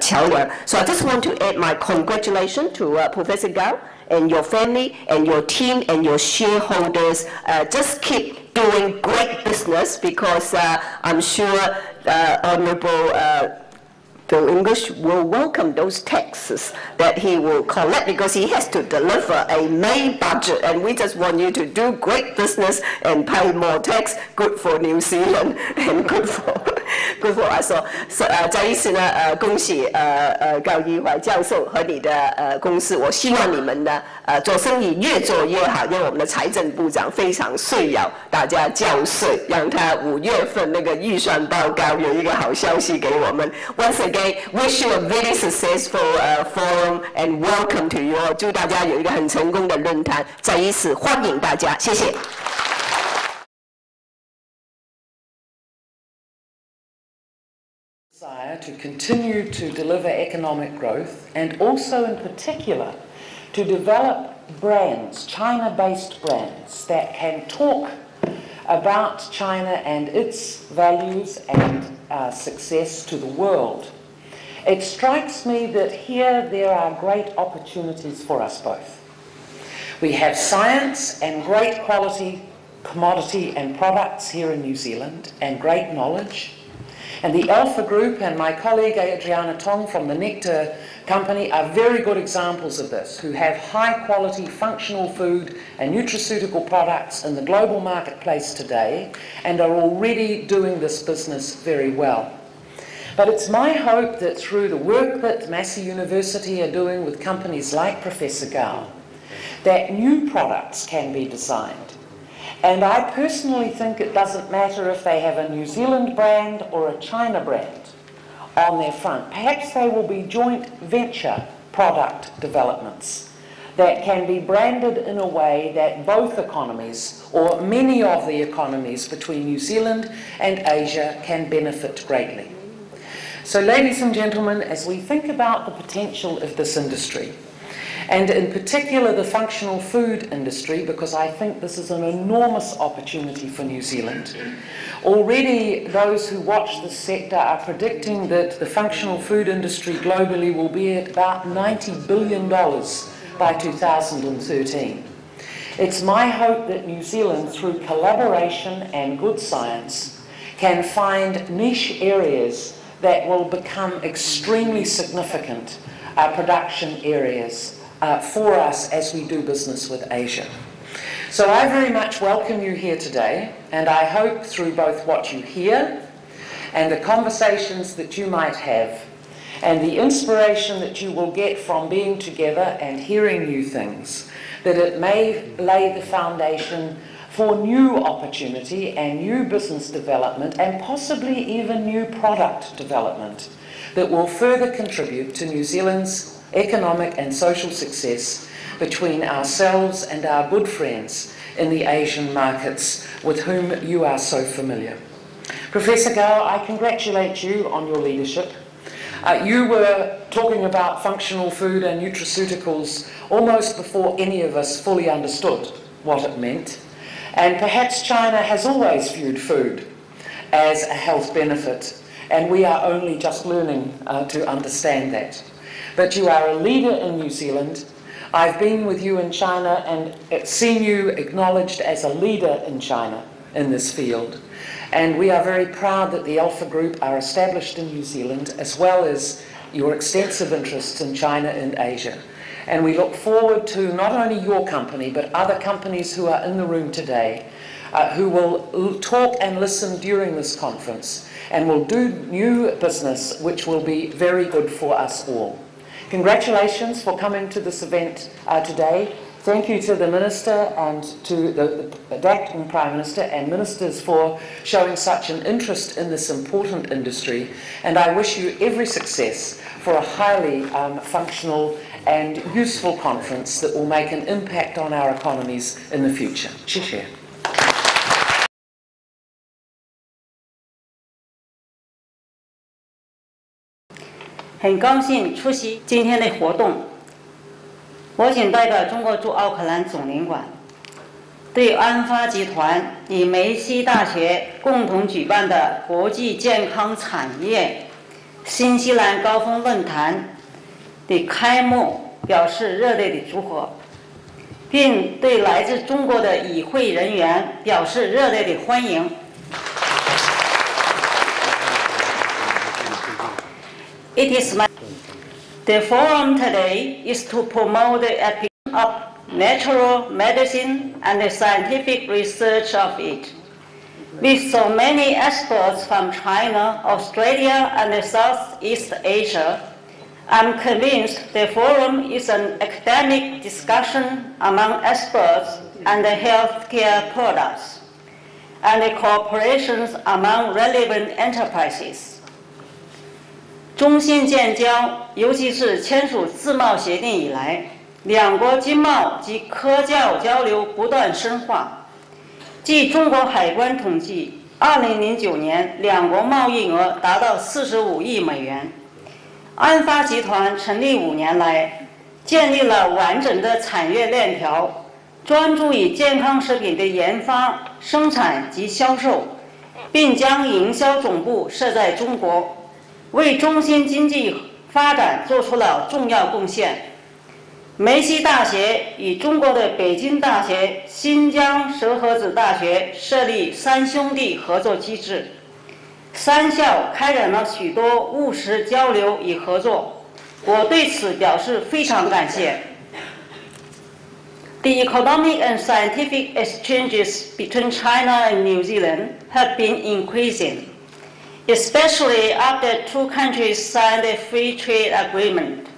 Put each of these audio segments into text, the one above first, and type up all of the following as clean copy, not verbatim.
So I just want to add my congratulations to Professor Gao and your family and your team and your shareholders. Just keep doing great business because I'm sure Honorable Bill English will welcome those taxes that he will collect because he has to deliver a May budget, and we just want you to do great business and pay more tax. Good for New Zealand and good for us. So再一次呢，恭喜高一怀教授和你的公司。我希望你们呢做生意越做越好，因为我们的财政部长非常碎咬大家交税，让他5月份那个预算报告有一个好消息给我们。Once again, wish you a very successful forum and welcome to you all. 祝大家有一个很成功的论坛，再一次欢迎大家，谢谢。Desire to continue to deliver economic growth and also in particular to develop brands, China-based brands that can talk about China and its values and success to the world. It strikes me that here there are great opportunities for us both. We have science and great quality commodity and products here in New Zealand and great knowledge. And the Alpha Group and my colleague Adriana Tong from the Nectar Company are very good examples of this, who have high quality functional food and nutraceutical products in the global marketplace today and are already doing this business very well. But it's my hope that through the work that Massey University are doing with companies like Professor Gao, that new products can be designed. And I personally think it doesn't matter if they have a New Zealand brand or a China brand on their front. Perhaps they will be joint venture product developments that can be branded in a way that both economies, or many of the economies between New Zealand and Asia, can benefit greatly. So ladies and gentlemen, as we think about the potential of this industry, and in particular the functional food industry, because I think this is an enormous opportunity for New Zealand. Already those who watch this sector are predicting that the functional food industry globally will be at about $90 billion by 2013. It's my hope that New Zealand, through collaboration and good science, can find niche areas that will become extremely significant production areas for us as we do business with Asia. So I very much welcome you here today, and I hope through both what you hear and the conversations that you might have and the inspiration that you will get from being together and hearing new things, that it may lay the foundation for new opportunity and new business development and possibly even new product development that will further contribute to New Zealand's economic and social success between ourselves and our good friends in the Asian markets with whom you are so familiar. Professor Gao, I congratulate you on your leadership. You were talking about functional food and nutraceuticals almost before any of us fully understood what it meant. And perhaps China has always viewed food as a health benefit, and we are only just learning to understand that. But you are a leader in New Zealand. I've been with you in China and seen you acknowledged as a leader in China in this field. And we are very proud that the Alpha Group are established in New Zealand, as well as your extensive interests in China and Asia. And we look forward to not only your company, but other companies who are in the room today, who will talk and listen during this conference, and will do new business which will be very good for us all. Congratulations for coming to this event today. Thank you to the Minister and to the Acting Prime Minister and Ministers for showing such an interest in this important industry. And I wish you every success for a highly functional and useful conference that will make an impact on our economies in the future. 谢谢。很高兴出席今天的活动。我谨代表中国驻奥克兰总领馆，对安发集团与梅西大学共同举办的国际健康产业新西兰高峰论坛的开幕表示热烈的祝贺，并对来自中国的与会人员表示热烈的欢迎。The forum today is to promote the application of natural medicine and the scientific research of it. With so many experts from China, Australia, and Southeast Asia, I'm convinced the forum is an academic discussion among experts and healthcare products, and the cooperations among relevant enterprises. 中新建交，尤其是签署自贸协定以来，两国经贸及科教交流不断深化。据中国海关统计，2009年两国贸易额达到45亿美元。安发集团成立5年来，建立了完整的产业链条，专注于健康食品的研发、生产及销售，并将营销总部设在中国。 为中新经济发展做出了重要贡献。梅西大学与中国的北京大学、新疆蛇河子大学设立三兄弟合作机制，三校开展了许多务实交流与合作，我对此表示非常感谢。The economic and scientific exchanges between China and New Zealand have been increasing, especially after two countries signed a free trade agreement.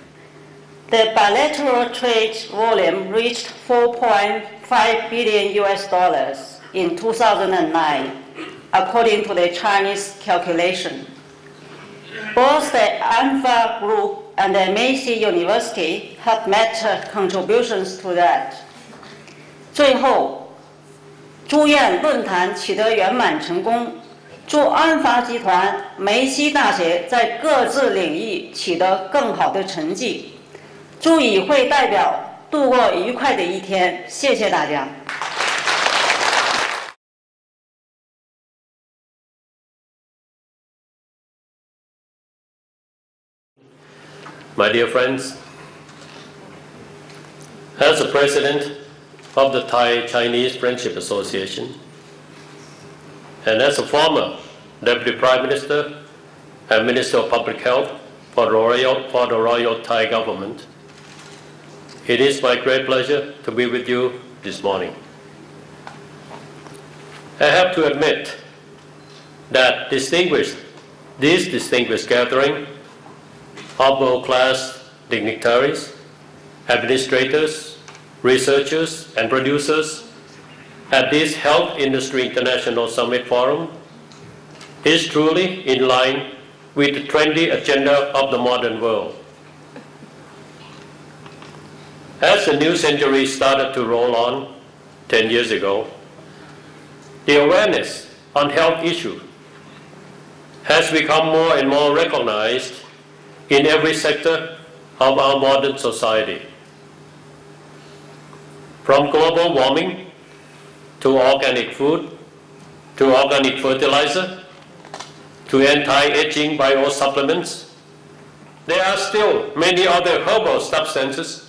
The bilateral trade volume reached $4.5 billion in 2009, according to the Chinese calculation. Both the ANFA Group and the Meiji University have made contributions to that. 最后，祝愿论坛取得圆满成功。 祝安发集团、梅西大学在各自领域取得更好的成绩，祝与会代表度过愉快的一天。谢谢大家。My dear friends, as the president of the Thai-Chinese Friendship Association, and as a former Deputy Prime Minister and Minister of Public Health for the Royal Thai government, it is my great pleasure to be with you this morning. I have to admit that this distinguished gathering of world-class dignitaries, administrators, researchers, and producers at this Health Industry International Summit Forum is truly in line with the trendy agenda of the modern world. As the new century started to roll on 10 years ago, the awareness on health issues has become more and more recognized in every sector of our modern society. From global warming to organic food, to organic fertilizer, to anti-aging biosupplements, there are still many other herbal substances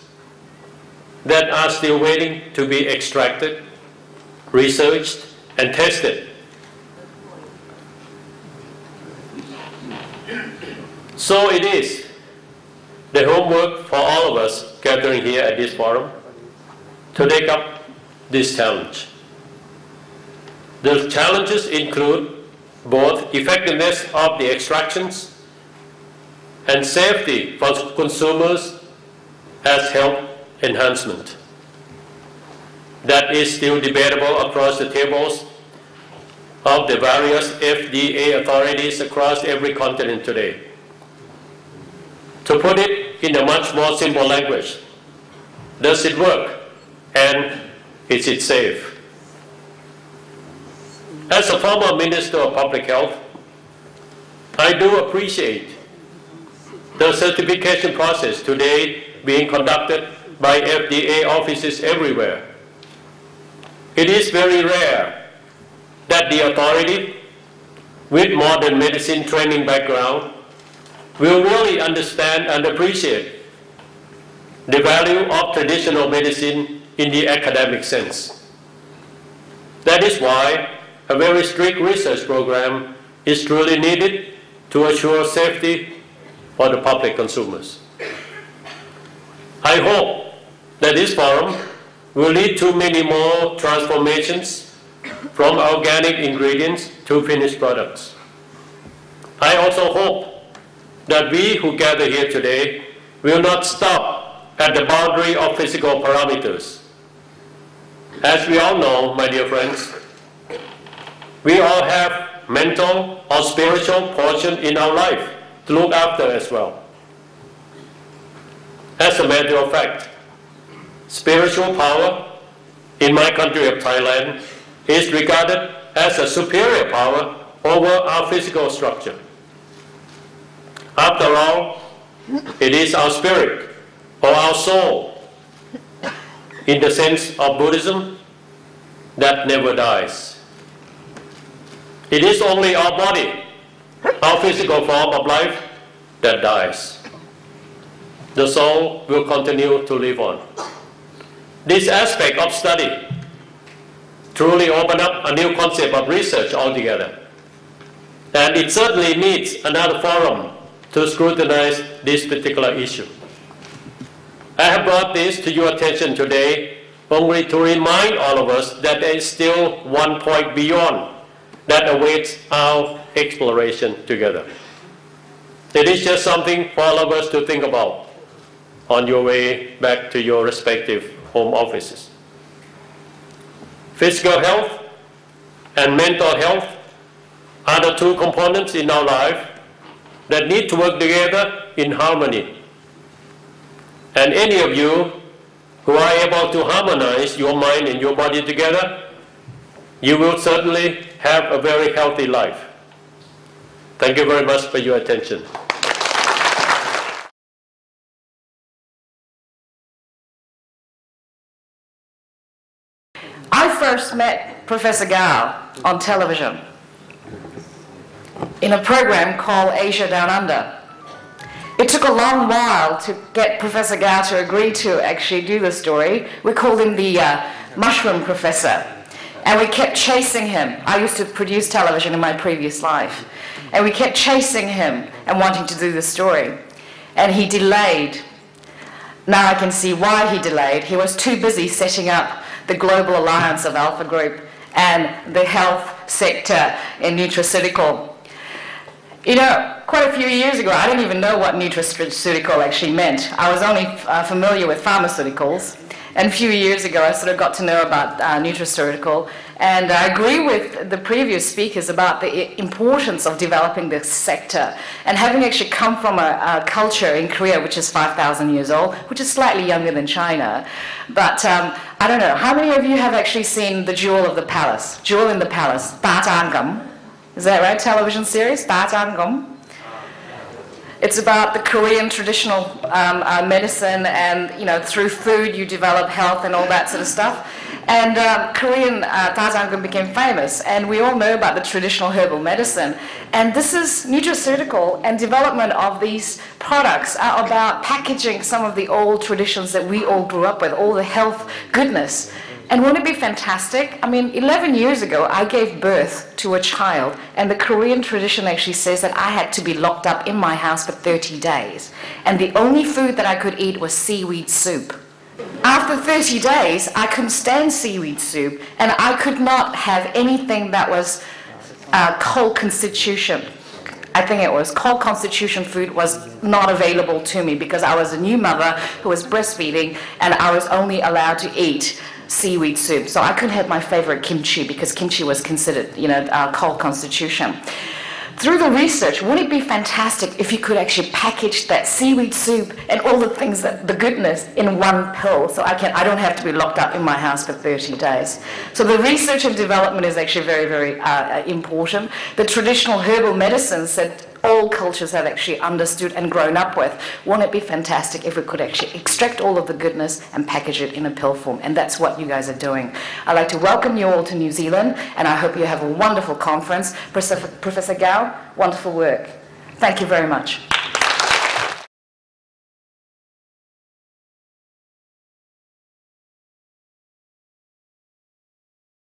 that are still waiting to be extracted, researched, and tested. So it is the homework for all of us gathering here at this forum to take up this challenge. The challenges include both effectiveness of the extractions and safety for consumers as health enhancement. That is still debatable across the tables of the various FDA authorities across every continent today. To put it in a much more simple language, does it work and is it safe? As a former Minister of Public Health, I do appreciate the certification process today being conducted by FDA offices everywhere. It is very rare that the authority with modern medicine training background will really understand and appreciate the value of traditional medicine in the academic sense. That is why a very strict research program is truly needed to assure safety for the public consumers. I hope that this forum will lead to many more transformations from organic ingredients to finished products. I also hope that we who gather here today will not stop at the boundary of physical parameters. As we all know, my dear friends, we all have mental or spiritual portion in our life to look after as well. As a matter of fact, spiritual power in my country of Thailand is regarded as a superior power over our physical structure. After all, it is our spirit or our soul, in the sense of Buddhism, that never dies. It is only our body, our physical form of life, that dies. The soul will continue to live on. This aspect of study truly opened up a new concept of research altogether. And it certainly needs another forum to scrutinize this particular issue. I have brought this to your attention today only to remind all of us that there is still one point beyond that awaits our exploration together. It is just something for all of us to think about on your way back to your respective home offices. Physical health and mental health are the two components in our life that need to work together in harmony. And any of you who are able to harmonize your mind and your body together, you will certainly have a very healthy life. Thank you very much for your attention. I first met Professor Gao on television in a program called Asia Down Under. It took a long while to get Professor Gao to agree to actually do the story. We called him the mushroom professor. And we kept chasing him. I used to produce television in my previous life. And we kept chasing him and wanting to do the story. And he delayed. Now I can see why he delayed. He was too busy setting up the Global Alliance of Alpha Group and the health sector in nutraceutical. You know, quite a few years ago, I didn't even know what nutraceutical actually meant. I was only familiar with pharmaceuticals. And a few years ago, I sort of got to know about nutraceutical. And I agree with the previous speakers about the importance of developing this sector. And having actually come from a culture in Korea, which is 5,000 years old, which is slightly younger than China. But I don't know, how many of you have actually seen The Jewel of the Palace? Jewel in the Palace, Ta Changam. Is that right? Television series, Ta Changam. It's about the Korean traditional medicine, and you know, through food you develop health and all that sort of stuff. And Korean Tajangum became famous, and we all know about the traditional herbal medicine. And this is nutraceutical, and development of these products are about packaging some of the old traditions that we all grew up with, all the health goodness. And wouldn't it be fantastic? I mean, 11 years ago, I gave birth to a child, and the Korean tradition actually says that I had to be locked up in my house for 30 days. And the only food that I could eat was seaweed soup. After 30 days, I couldn't stand seaweed soup, and I could not have anything that was cold constitution. I think it was cold constitution food was not available to me because I was a new mother who was breastfeeding, and I was only allowed to eat seaweed soup. So I couldn't have my favorite kimchi because kimchi was considered, you know, cold constitution. Through the research, wouldn't it be fantastic if you could actually package that seaweed soup and all the things, that the goodness, in one pill, so I don't have to be locked up in my house for 30 days. So the research and development is actually very, very important. The traditional herbal medicines that all cultures have actually understood and grown up with. Wouldn't it be fantastic if we could actually extract all of the goodness and package it in a pill form? And that's what you guys are doing. I'd like to welcome you all to New Zealand, and I hope you have a wonderful conference. Professor Gao, wonderful work. Thank you very much.